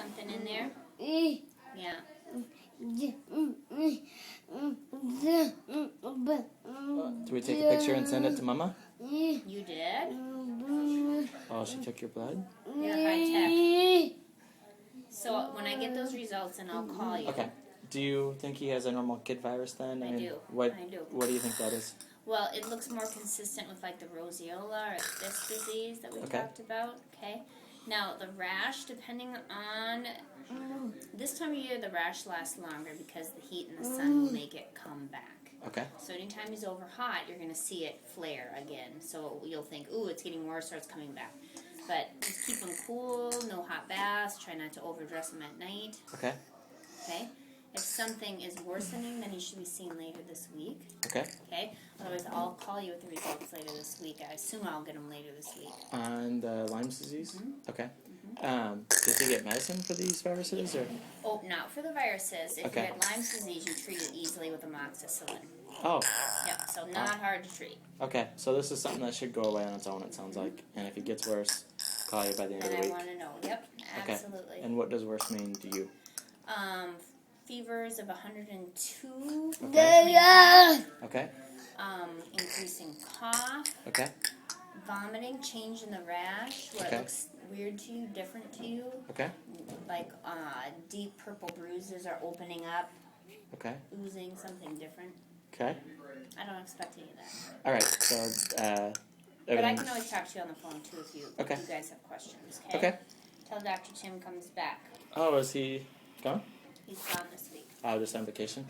something in there? Yeah. Do we take a picture and send it to Mama? You did? Oh, she took your blood? You're high tech. So when I get those results, and I'll call you. Okay. Do you think he has a normal kid virus then? I do. What, I do. What do you think that is? Well, it looks more consistent with like the roseola or this disease that we talked about. Okay. Now the rash, depending on this time of year, the rash lasts longer because the heat and the sun will make it come back. Okay. So anytime he's over hot, you're going to see it flare again. So you'll think, ooh, it's getting worse or it's coming back. But just keep him cool, no hot baths, try not to overdress him at night. Okay. Okay? If something is worsening, then he should be seen later this week. Okay. Okay? Otherwise, I'll call you with the results later this week. I assume I'll get them later this week. On the Lyme's disease? Mm-hmm. Okay. Did he get medicine for these viruses? Or? Oh, not for the viruses. If Okay. you get Lyme's disease, you treat it easily with amoxicillin. Oh. Yeah, so not hard to treat. Okay, so this is something that should go away on its own, it sounds like. And if it gets worse, call you by the end of And the I week. want to know. Yep, absolutely. Okay. And what does worse mean to you? Fevers of 102. Okay. Okay. Increasing cough. Okay. Vomiting, change in the rash, where it looks weird to you, different to you. Okay. Like deep purple bruises are opening up. Okay. Oozing something different. Okay. I don't expect any of that. Alright, so, But I can always talk to you on the phone, too, if you guys have questions, okay? Okay. Till Dr. Tim comes back. Oh, is he gone? He's gone this week. Oh, just on vacation?